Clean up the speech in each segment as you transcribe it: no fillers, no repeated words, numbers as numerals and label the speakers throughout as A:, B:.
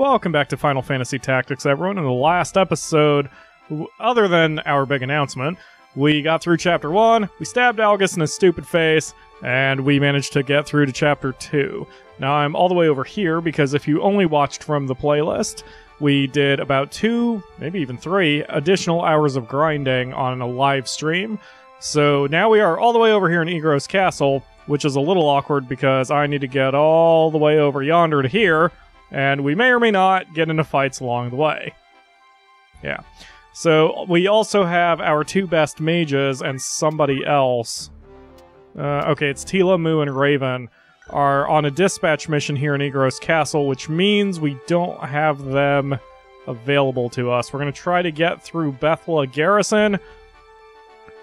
A: Welcome back to Final Fantasy Tactics, everyone. In the last episode, other than our big announcement, we got through Chapter 1, we stabbed Algus in his stupid face, and we managed to get through to Chapter 2. Now I'm all the way over here because if you only watched from the playlist, we did about 2, maybe even 3, additional hours of grinding on a live stream. So now we are all the way over here in Egros Castle, which is a little awkward because I need to get all the way over yonder to here, and we may or may not get into fights along the way. Yeah. So we also have our 2 best mages and somebody else. Okay, it's Tila, Moo, and Raven are on a dispatch mission here in Egros Castle, which means we don't have them available to us. We're going to try to get through Bethla Garrison,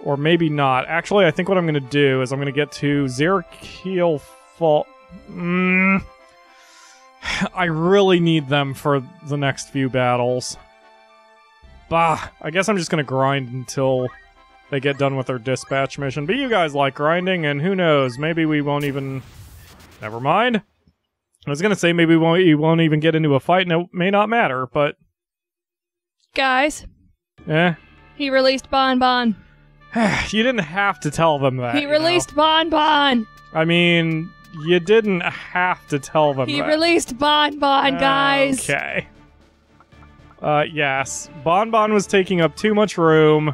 A: or maybe not. Actually, I think what I'm going to do is I'm going to get to Zerkiel Fall. I really need them for the next few battles. Bah, I guess I'm just going to grind until they get done with their dispatch mission. But you guys like grinding, and who knows, maybe we won't even... Never mind. I was going to say maybe we won't even get into a fight, and it may not matter, but...
B: Guys.
A: Eh?
B: He released Bon Bon.
A: You didn't have to tell them that.
B: He released Bon Bon.
A: I mean... You didn't have to tell them
B: He
A: that.
B: released Bon Bon, guys.
A: Okay. Yes. Bon Bon was taking up too much room,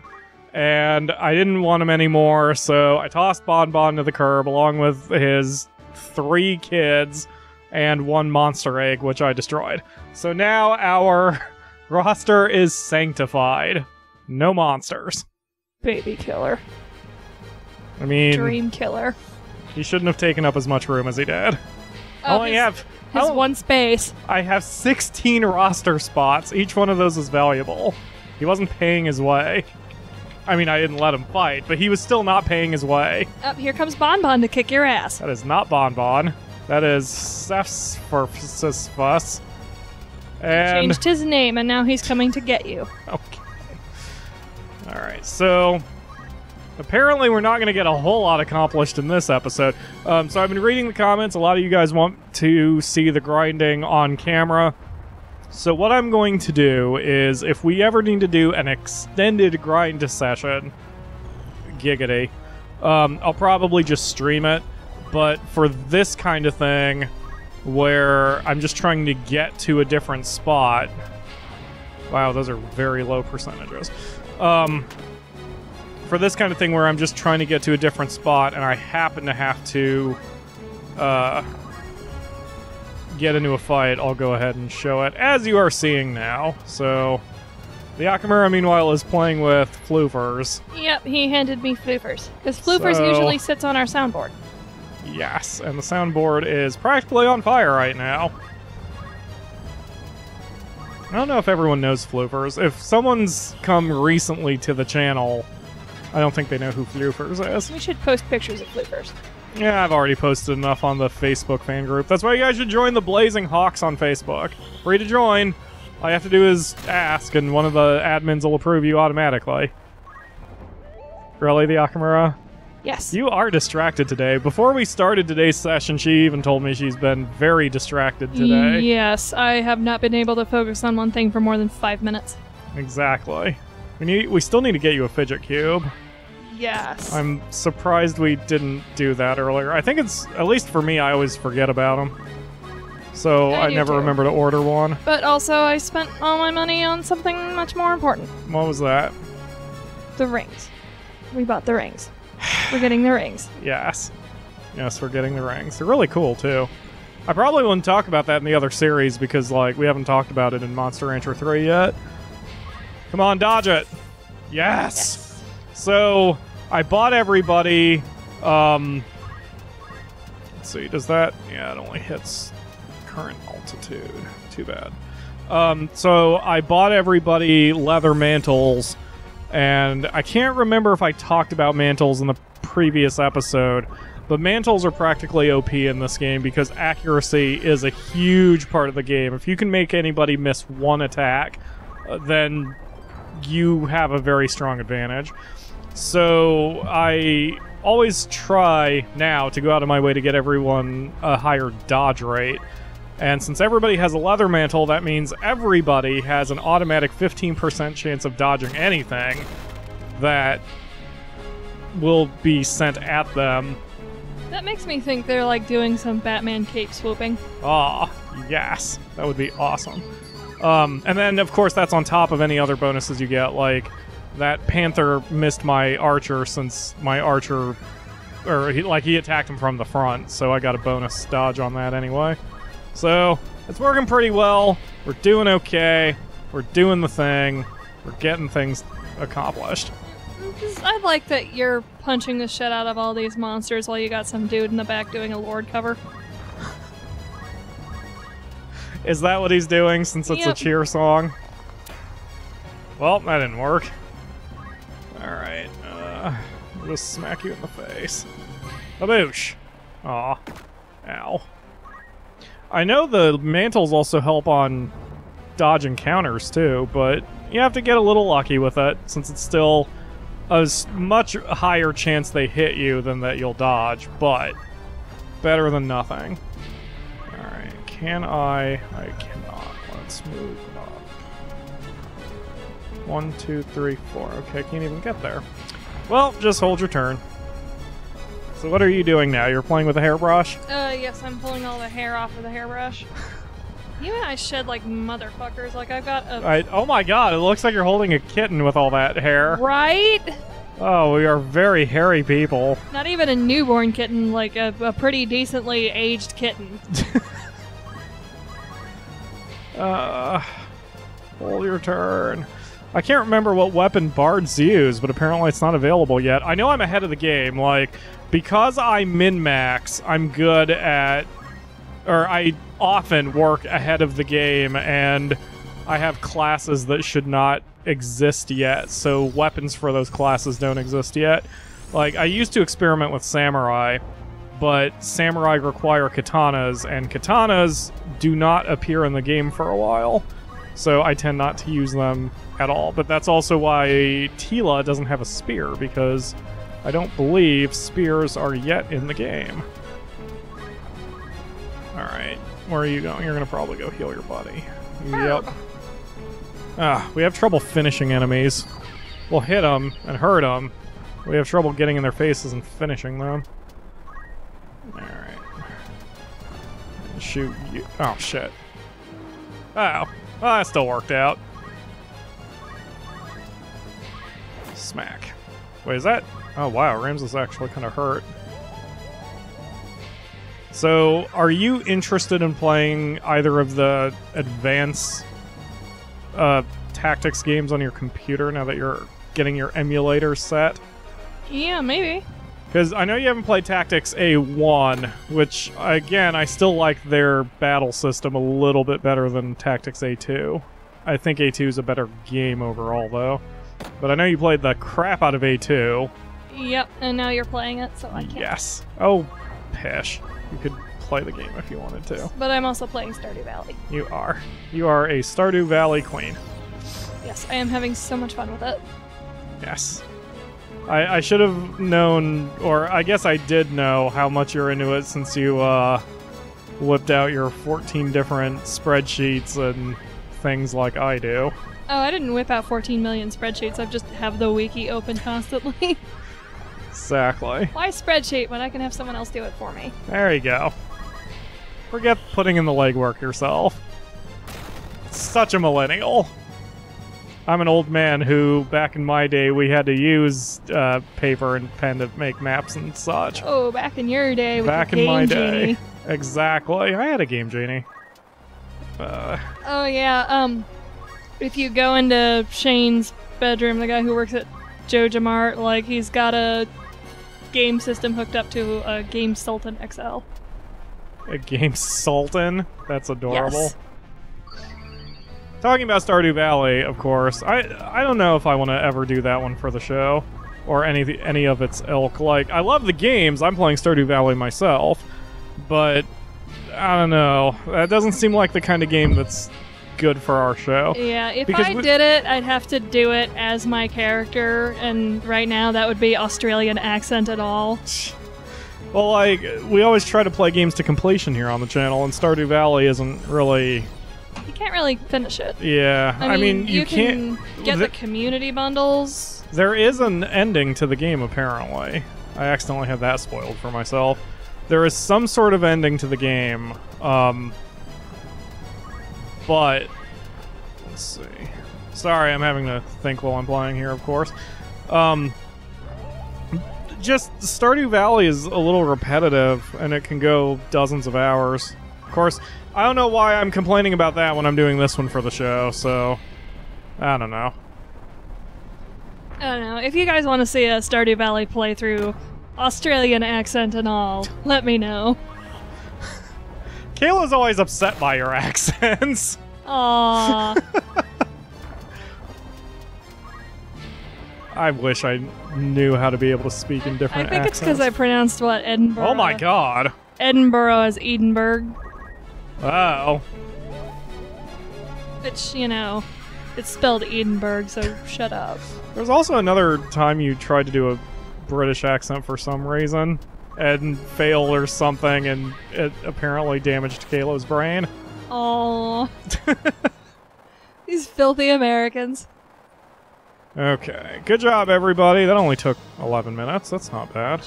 A: and I didn't want him anymore, so I tossed Bon Bon to the curb along with his 3 kids and 1 monster egg, which I destroyed. So now our roster is sanctified. No monsters.
B: Baby killer.
A: I mean...
B: Dream killer.
A: He shouldn't have taken up as much room as he did.
B: Oh, his 1 space.
A: I have 16 roster spots. Each one of those is valuable. He wasn't paying his way. I mean, I didn't let him fight, but he was still not paying his way.
B: Up here comes Bon Bon to kick your ass.
A: That is not Bon Bon. That is Sefsfus. And...
B: He changed his name, and now he's coming to get you.
A: Okay. Alright, so... Apparently we're not going to get a whole lot accomplished in this episode. So I've been reading the comments. A lot of you guys want to see the grinding on camera. So what I'm going to do is, if we ever need to do an extended grind session, giggity, I'll probably just stream it. But for this kind of thing, where I'm just trying to get to a different spot... Wow, those are very low percentages. For this kind of thing where I'm just trying to get to a different spot and I happen to have to get into a fight, I'll go ahead and show it, as you are seeing now. So, the Akamura, meanwhile, is playing with floofers.
B: Yep, he handed me floofers. Because floofers usually sits on our soundboard.
A: Yes, and the soundboard is practically on fire right now. I don't know if everyone knows floofers. If someone's come recently to the channel... I don't think they know who Floofers is.
B: We should post pictures of Floofers.
A: Yeah, I've already posted enough on the Facebook fan group. That's why you guys should join the Blazing Hawks on Facebook. Free to join. All you have to do is ask, and one of the admins will approve you automatically. Really, the Akamura?
B: Yes.
A: You are distracted today. Before we started today's session, she even told me she's been very distracted today.
B: Yes, I have not been able to focus on one thing for more than 5 minutes.
A: Exactly. We still need to get you a fidget cube.
B: Yes.
A: I'm surprised we didn't do that earlier. I think it's, at least for me, I always forget about them. So I never remember to order one.
B: But also, I spent all my money on something much more important.
A: What was that?
B: The rings. We bought the rings. We're getting the rings.
A: Yes. Yes, we're getting the rings. They're really cool, too. I probably wouldn't talk about that in the other series because, like, we haven't talked about it in Monster Rancher 3 yet. Come on, dodge it! Yes! So, I bought everybody, let's see, does that, yeah, it only hits current altitude, too bad. So, I bought everybody leather mantles, and I can't remember if I talked about mantles in the previous episode, but mantles are practically OP in this game because accuracy is a huge part of the game. If you can make anybody miss 1 attack, then you have a very strong advantage. So I always try now to go out of my way to get everyone a higher dodge rate. And since everybody has a leather mantle, that means everybody has an automatic 15% chance of dodging anything that will be sent at them.
B: That makes me think they're like doing some Batman cape swooping.
A: Ah, yes. That would be awesome. And then, of course, that's on top of any other bonuses you get. Like, that Panther missed my Archer since my Archer... Or, he attacked him from the front, so I got a bonus dodge on that anyway. So, it's working pretty well. We're doing okay. We're doing the thing. We're getting things accomplished.
B: I like that you're punching the shit out of all these monsters while you got some dude in the back doing a Lord cover.
A: Is that what he's doing since it's a cheer song? Well, that didn't work. Alright, I'll just smack you in the face. Baboosh! Aw. Ow. I know the mantles also help on dodging counters too, but you have to get a little lucky with it, since it's still a much higher chance they hit you than that you'll dodge, but better than nothing. Alright, can I cannot. Let's move up. 1, 2, 3, 4. Okay, can't even get there. Well, just hold your turn. So what are you doing now? You're playing with a hairbrush?
B: Yes, I'm pulling all the hair off of the hairbrush. You and I shed like motherfuckers. Like, I've got a...
A: Oh my god, it looks like you're holding a kitten with all that hair.
B: Right?
A: Oh, we are very hairy people.
B: Not even a newborn kitten, like a pretty decently aged kitten.
A: Hold your turn. I can't remember what weapon bards use, but apparently it's not available yet. I know I'm ahead of the game. Like, because I min-max, I'm good at... Or I often work ahead of the game, and I have classes that should not exist yet, so weapons for those classes don't exist yet. Like, I used to experiment with samurai, but samurai require katanas, and katanas do not appear in the game for a while, so I tend not to use them at all. But that's also why Tila doesn't have a spear, because I don't believe spears are yet in the game. Alright, where are you going? You're gonna probably go heal your buddy. Yep. We have trouble finishing enemies. We'll hit them and hurt them. We have trouble getting in their faces and finishing them. Alright. Shoot you. Oh, shit. Oh. Well, that still worked out. Smack. Wait, is that... Oh, wow, Ramses actually kind of hurt. So, are you interested in playing either of the advanced tactics games on your computer now that you're getting your emulator set?
B: Yeah, maybe.
A: Because I know you haven't played Tactics A1, which, again, I still like their battle system a little bit better than Tactics A2. I think A2 is a better game overall, though. But I know you played the crap out of A2.
B: Yep, and now you're playing it, so I can't.
A: Yes. Oh, pish. You could play the game if you wanted to.
B: But I'm also playing Stardew Valley.
A: You are. You are a Stardew Valley queen.
B: Yes, I am having so much fun with it.
A: Yes. I should have known, or I guess I did know how much you're into it since you whipped out your 14 different spreadsheets and things like I do.
B: Oh, I didn't whip out 14 million spreadsheets. I just have the wiki open constantly.
A: Exactly.
B: Why spreadsheet when I can have someone else do it for me?
A: There you go. Forget putting in the legwork yourself. Such a millennial. I'm an old man who, back in my day, we had to use paper and pen to make maps and such.
B: Oh, back in your day with
A: back
B: the
A: in my
B: Game
A: day.
B: Genie.
A: Exactly. I had a Game Genie.
B: Oh, yeah. If you go into Shane's bedroom, the guy who works at JojaMart, like, he's got a game system hooked up to a Game Sultan XL.
A: A Game Sultan? That's adorable.
B: Yes.
A: Talking about Stardew Valley, of course, I don't know if I want to ever do that one for the show, or any of its ilk. Like, I love the games, I'm playing Stardew Valley myself, but I don't know, that doesn't seem like the kind of game that's good for our show.
B: Yeah, if
A: because
B: I did it, I'd have to do it as my character, and right now that would be Australian accent at all.
A: Well, like, we always try to play games to completion here on the channel, and Stardew Valley isn't really...
B: You can't really finish it.
A: Yeah, I mean you
B: can get the community bundles.
A: There is an ending to the game, apparently. I accidentally had that spoiled for myself. There is some sort of ending to the game, but... Let's see. Sorry, I'm having to think while I'm playing here, of course. Just Stardew Valley is a little repetitive, and it can go dozens of hours. Of course, I don't know why I'm complaining about that when I'm doing this one for the show, so... I don't know.
B: I don't know. If you guys want to see a Stardew Valley playthrough, Australian accent and all, let me know.
A: Kayla's always upset by your accents.
B: Aww.
A: I wish I knew how to be able to speak in different accents.
B: I think it's because I pronounced Edinburgh.
A: Oh my god.
B: Edinburgh as Edinburgh.
A: Oh.
B: Which, you know, it's spelled Edinburgh, so shut up.
A: There's also another time you tried to do a British accent for some reason and failed or something, and it apparently damaged Kayla's brain.
B: Oh. These filthy Americans.
A: Okay, good job, everybody. That only took 11 minutes. That's not bad.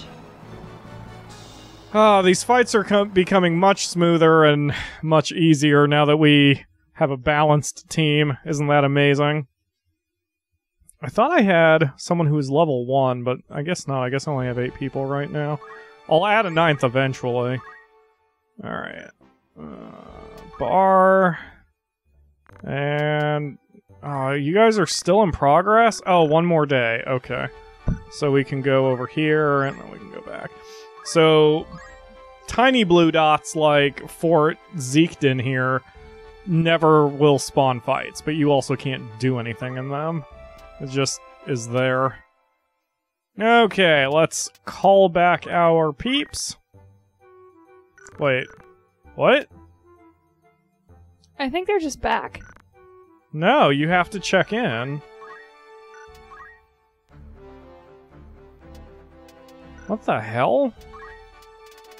A: These fights are becoming much smoother and much easier now that we have a balanced team. Isn't that amazing? I thought I had someone who was level 1, but I guess not. I guess I only have 8 people right now. I'll add a 9th eventually. Alright. Bar. And... you guys are still in progress? Oh, one more day. Okay. So we can go over here, and then we can go back. So, tiny blue dots like Fort Zeekden here never will spawn fights, but you also can't do anything in them. It just is there. Okay, let's call back our peeps. Wait. What?
B: I think they're just back.
A: No, you have to check in. What the hell?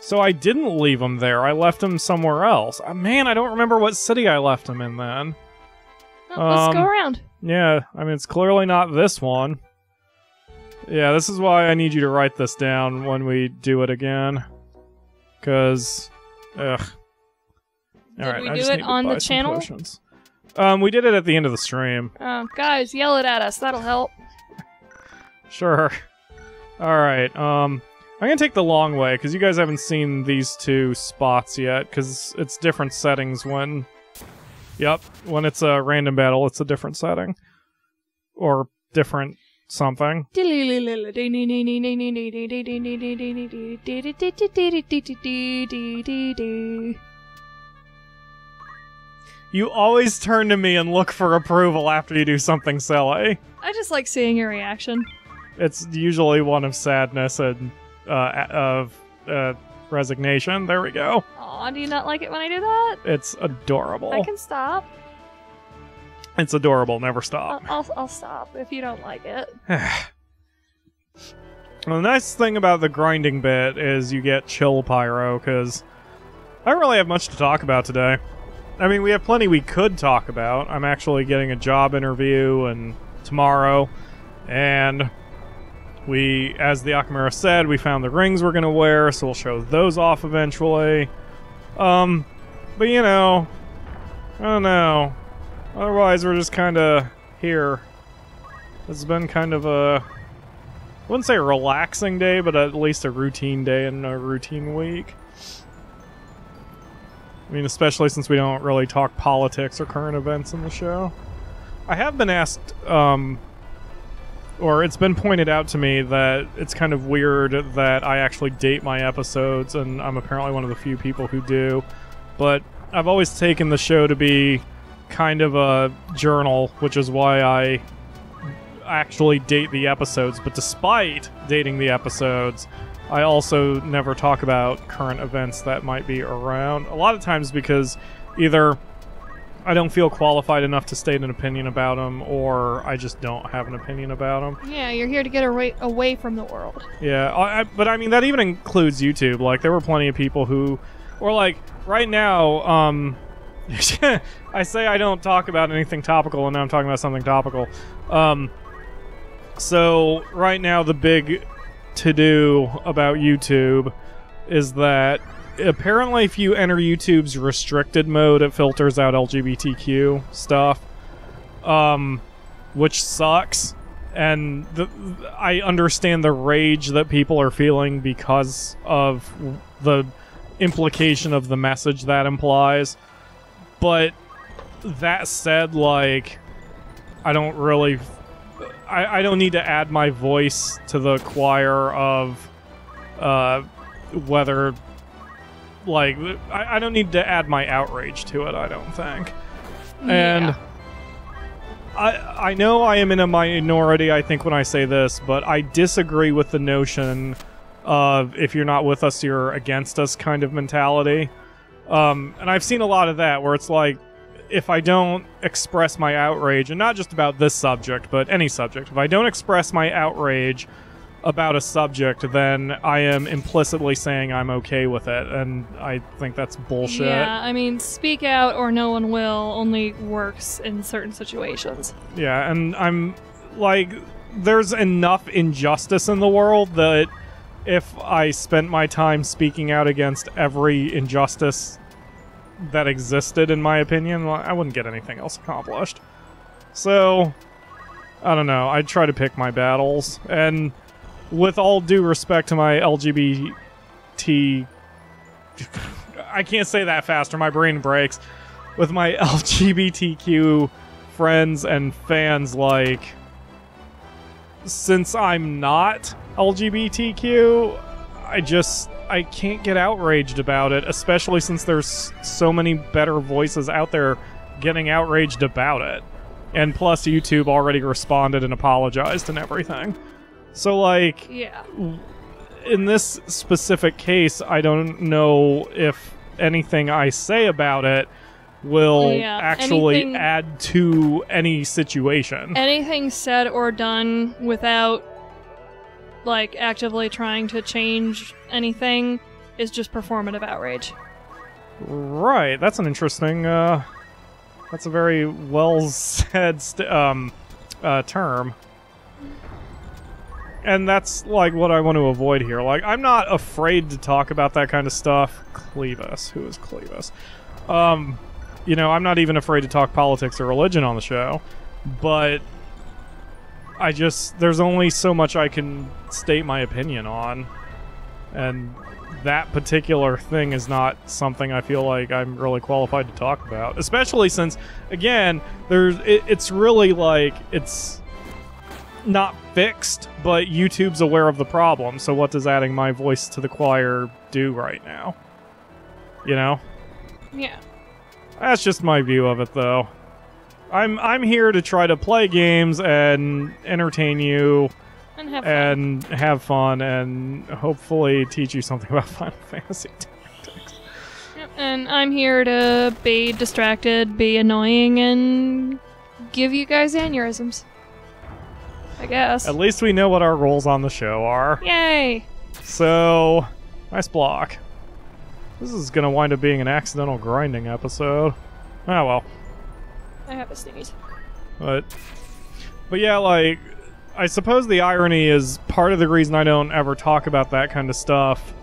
A: So I didn't leave him there. I left him somewhere else. Man, I don't remember what city I left him in then.
B: Well, let's go around.
A: Yeah, I mean, it's clearly not this one. Yeah, this is why I need you to write this down when we do it again. Because, ugh.
B: Did we do it on the channel?
A: Potions. We did it at the end of the stream.
B: Oh, guys, yell it at us. That'll help.
A: Sure. Alright, I'm gonna take the long way, because you guys haven't seen these two spots yet, because it's different settings when... Yep, when it's a random battle, it's a different setting. Or different something. You always turn to me and look for approval after you do something silly.
B: I just like seeing your reaction.
A: It's usually one of sadness and resignation. There we go.
B: Aw, do you not like it when I do that?
A: It's adorable.
B: I can stop.
A: It's adorable. Never stop.
B: I'll stop if you don't like it.
A: Well, the nice thing about the grinding bit is you get chill Pyro, because I don't really have much to talk about today. I mean, we have plenty we could talk about. I'm actually getting a job interview tomorrow, and we, as the Akamura said, we found the rings we're going to wear, so we'll show those off eventually. But you know, I don't know. Otherwise, we're just kind of here. This has been kind of a, I wouldn't say a relaxing day, but at least a routine day and a routine week. I mean, especially since we don't really talk politics or current events in the show. I have been asked, or it's been pointed out to me that it's kind of weird that I actually date my episodes, and I'm apparently one of the few people who do. But I've always taken the show to be kind of a journal, which is why I actually date the episodes. But despite dating the episodes, I also never talk about current events that might be around. A lot of times because either I don't feel qualified enough to state an opinion about them, or I just don't have an opinion about them.
B: Yeah, you're here to get away from the world.
A: Yeah, but I mean, that even includes YouTube. Like, there were plenty of people who, or like, right now, I say I don't talk about anything topical, and now I'm talking about something topical. So, right now, the big to-do about YouTube is that apparently if you enter YouTube's restricted mode, it filters out LGBTQ stuff, which sucks. And I understand the rage that people are feeling because of the implication of the message that implies. But that said, like, I don't really... I don't need to add my voice to the choir of whether... Like, I don't need to add my outrage to it, I don't think. And I know I am in a minority, I think, when I say this, but I disagree with the notion of if you're not with us, you're against us kind of mentality. And I've seen a lot of that, where it's like, if I don't express my outrage, and not just about this subject, but any subject, if I don't express my outrage about a subject, then I am implicitly saying I'm okay with it, and I think that's bullshit.
B: Yeah, I mean, speak out or no one will only works in certain situations.
A: Yeah, and I'm, like, there's enough injustice in the world that if I spent my time speaking out against every injustice that existed, in my opinion, I wouldn't get anything else accomplished. So, I don't know, I try to pick my battles, and with all due respect to my LGBT... I can't say that faster, my brain breaks. With my LGBTQ friends and fans, like, since I'm not LGBTQ, I can't get outraged about it, especially since there's so many better voices out there getting outraged about it. And plus, YouTube already responded and apologized and everything. So, like,
B: yeah.
A: In this specific case, I don't know if anything I say about it will actually add to any situation.
B: Anything said or done without, like, actively trying to change anything is just performative outrage.
A: Right, that's an interesting, that's a very well-said term. And that's, like, what I want to avoid here. Like, I'm not afraid to talk about that kind of stuff. Clevis. Who is Clevis? You know, I'm not even afraid to talk politics or religion on the show. But there's only so much I can state my opinion on. And that particular thing is not something I feel like I'm really qualified to talk about. Especially since, again, it's really like, it's not fixed, but YouTube's aware of the problem, so what does adding my voice to the choir do right now? You know?
B: Yeah.
A: That's just my view of it, though. I'm here to try to play games and entertain you and have fun and hopefully teach you something about Final Fantasy Tactics.
B: Yep, and I'm here to be distracted, be annoying, and give you guys aneurysms. I guess.
A: At least we know what our roles on the show are.
B: Yay!
A: So, nice block. This is gonna wind up being an accidental grinding episode. Oh well.
B: I have a sneeze.
A: But yeah, like, I suppose the irony is part of the reason I don't ever talk about that kind of stuff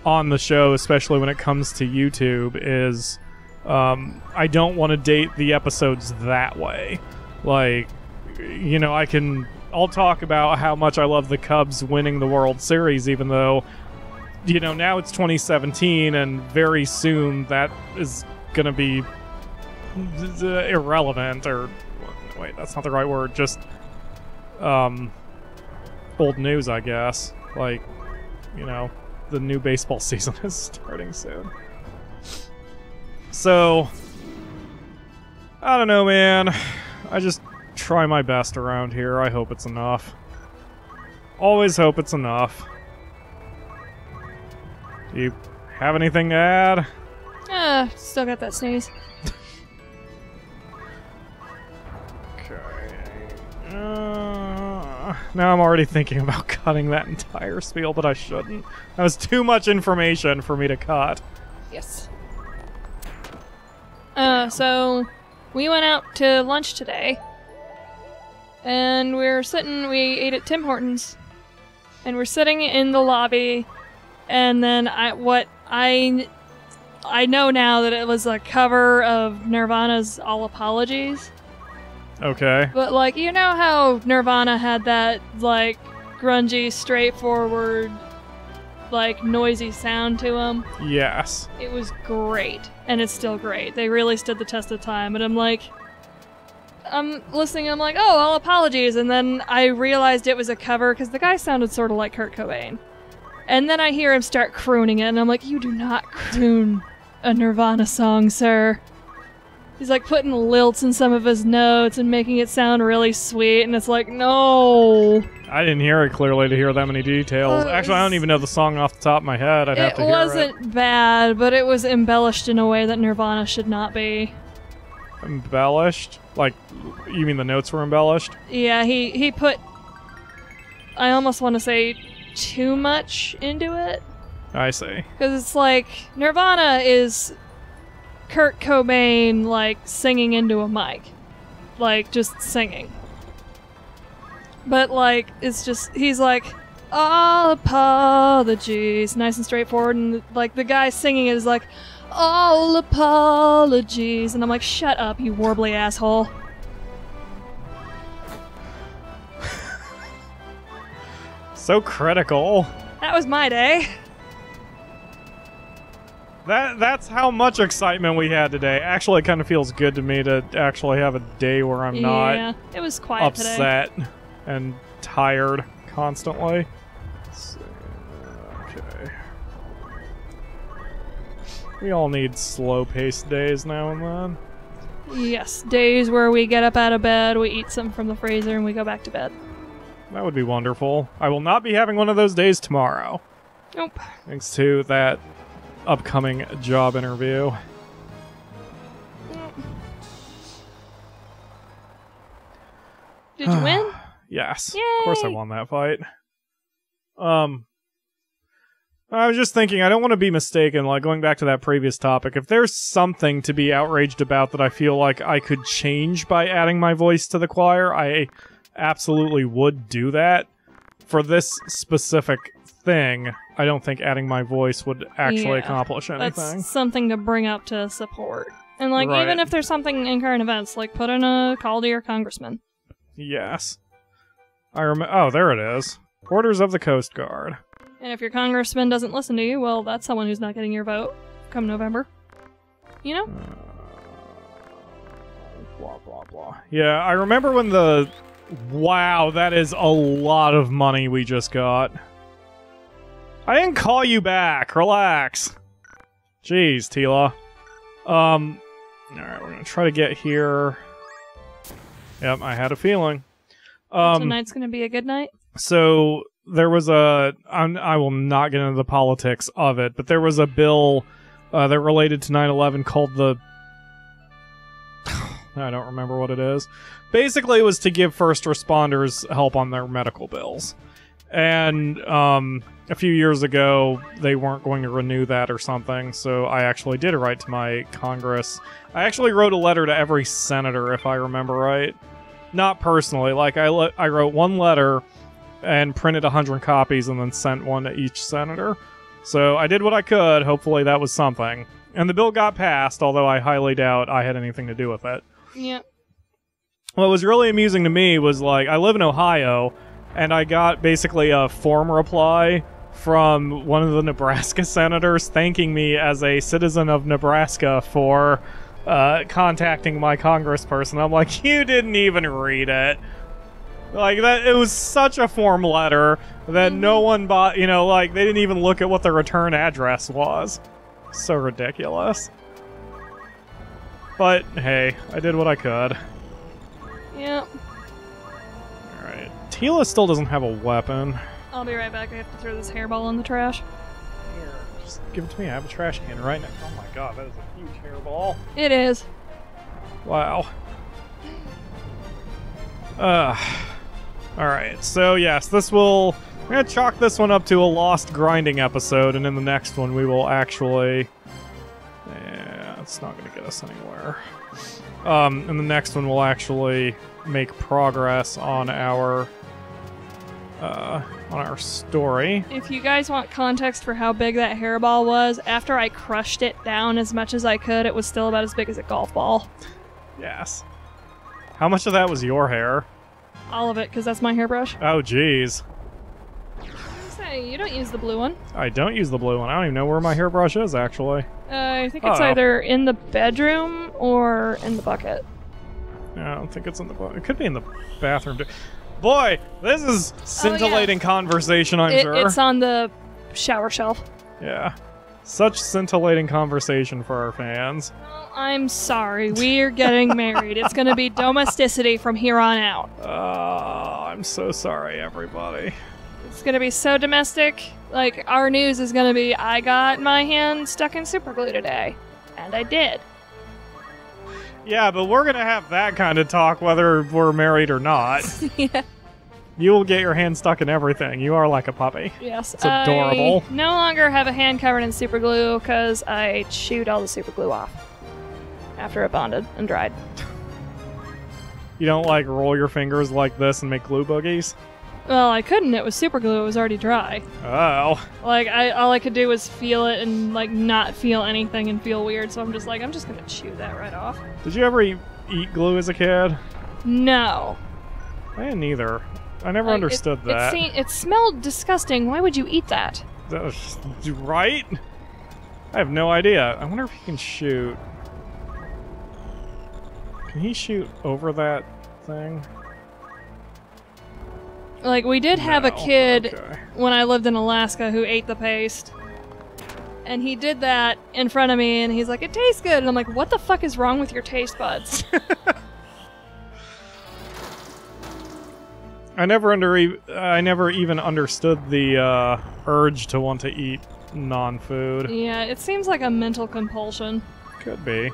A: on the show, especially when it comes to YouTube, is I don't want to date the episodes that way. Like, you know, I'll talk about how much I love the Cubs winning the World Series, even though, you know, now it's 2017, and very soon that is going to be irrelevant, or wait, that's not the right word, just old news, I guess. Like, you know, the new baseball season is starting soon. So, I don't know, man. I just try my best around here. I hope it's enough. Always hope it's enough. Do you have anything to add?
B: Still got that sneeze.
A: Now I'm already thinking about cutting that entire spiel, but I shouldn't. That was too much information for me to cut.
B: Yes. So we went out to lunch today, and we ate at Tim Hortons, and we're sitting in the lobby, and then I know now that it was a cover of Nirvana's All Apologies.
A: Okay.
B: But, like, you know how Nirvana had that, like, grungy, straightforward, like, noisy sound to them?
A: Yes.
B: It was great. And it's still great. They really stood the test of time. And I'm like... I'm listening, I'm like, oh, All Apologies. And then I realized it was a cover, because the guy sounded sort of like Kurt Cobain. And then I hear him start crooning it, and I'm like, you do not croon a Nirvana song, sir. He's like putting lilts in some of his notes and making it sound really sweet, and it's like, no.
A: I didn't hear it clearly to hear that many details. Actually, I don't even know the song off the top of my head. I'd have to hear it. It
B: wasn't bad, but it was embellished in a way that Nirvana should not be.
A: Embellished? Like, you mean the notes were embellished?
B: Yeah, he put, I almost want to say, too much into it.
A: I see.
B: Because it's like, Nirvana is Kurt Cobain, like, singing into a mic. Like, just singing. But, like, it's just, he's like, all apologies, nice and straightforward, and, like, the guy singing it is like, all apologies, and I'm like, shut up, you warbly asshole.
A: So critical.
B: That was my day.
A: That's how much excitement we had today. Actually, it kind of feels good to me to actually have a day where I'm not
B: it was quiet
A: upset
B: today.
A: And tired constantly. Okay. We all need slow-paced days now and then.
B: Yes, days where we get up out of bed, we eat something from the freezer, and we go back to bed.
A: That would be wonderful. I will not be having one of those days tomorrow.
B: Nope.
A: Thanks to that upcoming job interview.
B: Did you win?
A: Yes.
B: Yay!
A: Of course I won that fight. I was just thinking, I don't want to be mistaken, like, going back to that previous topic, if there's something to be outraged about that I feel like I could change by adding my voice to the choir, I absolutely would do that. For this specific thing, I don't think adding my voice would actually accomplish anything.
B: That's something to bring up to support. And, like,
A: Right.
B: even if there's something in current events, like, put in a call to your congressman.
A: Yes. Oh, there it is. Orders of the Coast Guard.
B: And if your congressman doesn't listen to you, well, that's someone who's not getting your vote come November. You know?
A: Blah, blah, blah. Yeah, I remember when the... Wow, that is a lot of money we just got. I didn't call you back. Relax. Jeez, Tila. Alright, we're gonna try to get here. Yep, I had a feeling.
B: Tonight's gonna be a good night?
A: So, there was I will not get into the politics of it, but there was a bill that related to 9/11 called the... I don't remember what it is. Basically, it was to give first responders help on their medical bills. And a few years ago, they weren't going to renew that or something, so I actually did write to my Congress. I actually wrote a letter to every senator, if I remember right. Not personally. Like, I wrote one letter and printed 100 copies and then sent one to each senator. So I did what I could. Hopefully that was something. And the bill got passed, although I highly doubt I had anything to do with it.
B: Yep.
A: What was really amusing to me was, like, I live in Ohio, and I got basically a form reply from one of the Nebraska senators thanking me as a citizen of Nebraska for contacting my congressperson. I'm like, you didn't even read it. Like, that, it was such a form letter that no one bought, you know, like, they didn't even look at what the return address was. So ridiculous. But, hey, I did what I could.
B: Yep.
A: Alright. Tila still doesn't have a weapon.
B: I'll be right back. I have to throw this hairball in the trash.
A: Here, just give it to me. I have a trash can right now. Oh my god, that is a huge hairball.
B: It is.
A: Wow. Alright, so yes, this will... I'm going to chalk this one up to a lost grinding episode, and in the next one we will actually... Yeah, it's not going to get us anywhere. In the next one we'll actually make progress on our story.
B: If you guys want context for how big that hairball was, after I crushed it down as much as I could, it was still about as big as a golf ball.
A: Yes. How much of that was your hair?
B: All of it, because that's my hairbrush.
A: Oh, jeez.
B: Say, you don't use the blue one.
A: I don't use the blue one. I don't even know where my hairbrush is, actually.
B: I think it's either in the bedroom or in the bucket.
A: I don't think it's in the bucket. It could be in the bathroom, too. Boy, this is scintillating conversation, I'm sure.
B: It's on the shower shelf.
A: Yeah. Such scintillating conversation for our fans.
B: Well, I'm sorry. We're getting married. It's going to be domesticity from here on out.
A: Oh, I'm so sorry, everybody.
B: It's going to be so domestic. Like, our news is going to be, I got my hand stuck in super glue today. And I did.
A: Yeah, but we're going to have that kind of talk whether we're married or not.
B: Yeah.
A: You will get your hand stuck in everything. You are like a puppy.
B: Yes.
A: It's adorable.
B: I no longer have a hand covered in super glue because I chewed all the super glue off after it bonded and dried.
A: You don't, like, roll your fingers like this and make glue boogies?
B: Well, I couldn't. It was super glue. It was already dry.
A: Oh.
B: Like, all I could do was feel it and, like, not feel anything and feel weird. So I'm just like, I'm just going to chew that right off.
A: Did you ever eat glue as a kid?
B: No.
A: I didn't either. I never understood that.
B: It smelled disgusting. Why would you eat that?
A: Right? I have no idea. I wonder if he can shoot. Can he shoot over that thing?
B: Like, we did have a kid when I lived in Alaska who ate the paste. And he did that in front of me, and he's like, it tastes good. And I'm like, what the fuck is wrong with your taste buds?
A: I never even understood the urge to want to eat non-food.
B: Yeah, it seems like a mental compulsion.
A: Could be.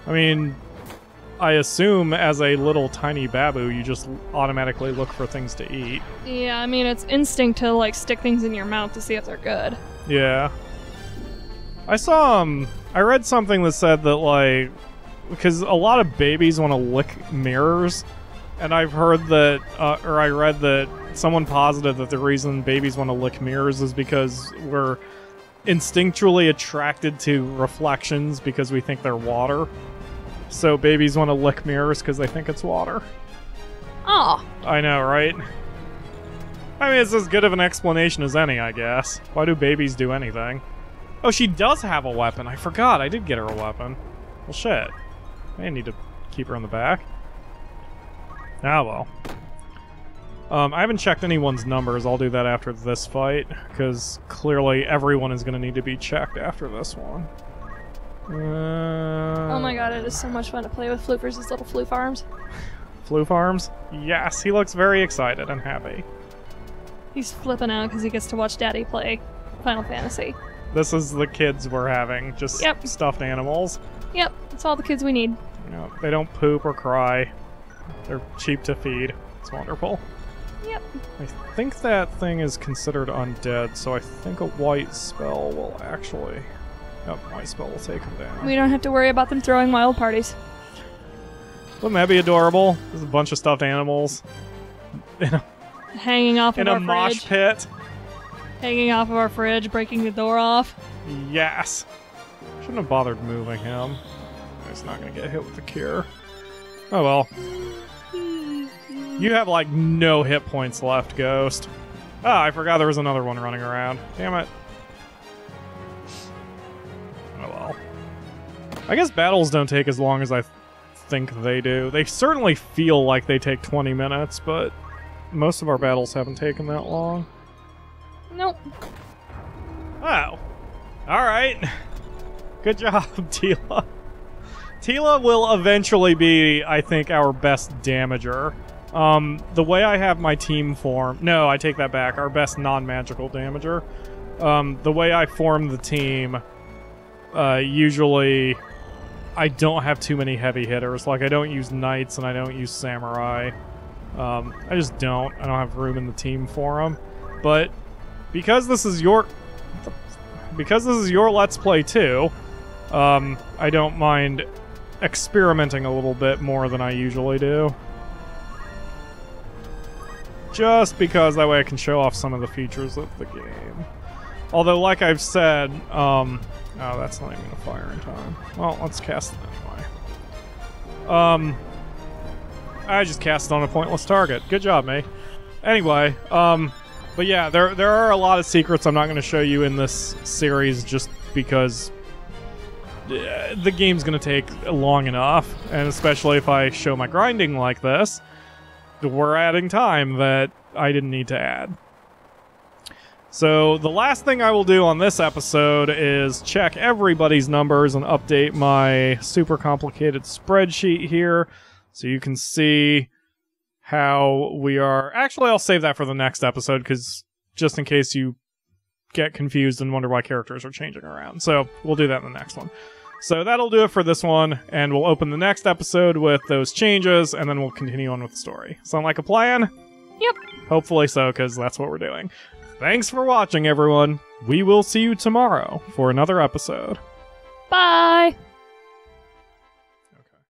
A: I mean, I assume as a little tiny babu, you just automatically look for things to eat.
B: Yeah, I mean, it's instinct to, like, stick things in your mouth to see if they're good.
A: Yeah. I saw, I read something that said that, like, because a lot of babies want to lick mirrors, and I've heard that, or I read that someone posited that the reason babies want to lick mirrors is because we're instinctually attracted to reflections because we think they're water. So babies want to lick mirrors because they think it's water.
B: Oh.
A: I know, right? I mean, it's as good of an explanation as any, I guess. Why do babies do anything? Oh, she does have a weapon. I forgot. I did get her a weapon. Well, shit. I need to keep her in the back. Ah, well. I haven't checked anyone's numbers. I'll do that after this fight, because clearly everyone is going to need to be checked after this one.
B: Oh my god, it is so much fun to play with Floofers' little Floof arms.
A: Floof arms? Yes, he looks very excited and happy.
B: He's flipping out because he gets to watch Daddy play Final Fantasy.
A: This is the kids we're having, just stuffed animals.
B: Yep, that's all the kids we need.
A: You know, they don't poop or cry. They're cheap to feed. It's wonderful.
B: Yep.
A: I think that thing is considered undead, so I think a white spell will actually... Yep, white spell will take him down.
B: We don't have to worry about them throwing wild parties.
A: Wouldn't that be adorable? There's a bunch of stuffed animals.
B: Hanging off of our fridge.
A: In a mosh pit.
B: Hanging off of our fridge, breaking the door off.
A: Yes. Shouldn't have bothered moving him. He's not going to get hit with the cure. Oh well. You have, like, no hit points left, Ghost. Ah, I forgot there was another one running around. Damn it. Oh well. I guess battles don't take as long as I think they do. They certainly feel like they take 20 minutes, but most of our battles haven't taken that long.
B: Nope.
A: Oh. Alright. Good job, Tila. Tila will eventually be, I think, our best damager. The way I have my team form... No, I take that back. Our best non-magical damager. The way I form the team, usually I don't have too many heavy hitters. Like, I don't use knights and I don't use samurai. I just don't. I don't have room in the team for them. But because this is your Let's Play too, I don't mind experimenting a little bit more than I usually do. Just because that way I can show off some of the features of the game. Although, like I've said, oh, that's not even gonna fire in time. Well, let's cast it anyway. I just cast it on a pointless target. Good job, me. Anyway, but yeah, there are a lot of secrets I'm not going to show you in this series just because the game's going to take long enough, and especially if I show my grinding like this, we're adding time that I didn't need to add. So the last thing I will do on this episode is check everybody's numbers and update my super complicated spreadsheet here. So you can see how we are... Actually, I'll save that for the next episode, because just in case you get confused and wonder why characters are changing around. So we'll do that in the next one. So that'll do it for this one, and we'll open the next episode with those changes, and then we'll continue on with the story. Sound like a plan?
B: Yep.
A: Hopefully so, because that's what we're doing. Thanks for watching, everyone. We will see you tomorrow for another episode.
B: Bye!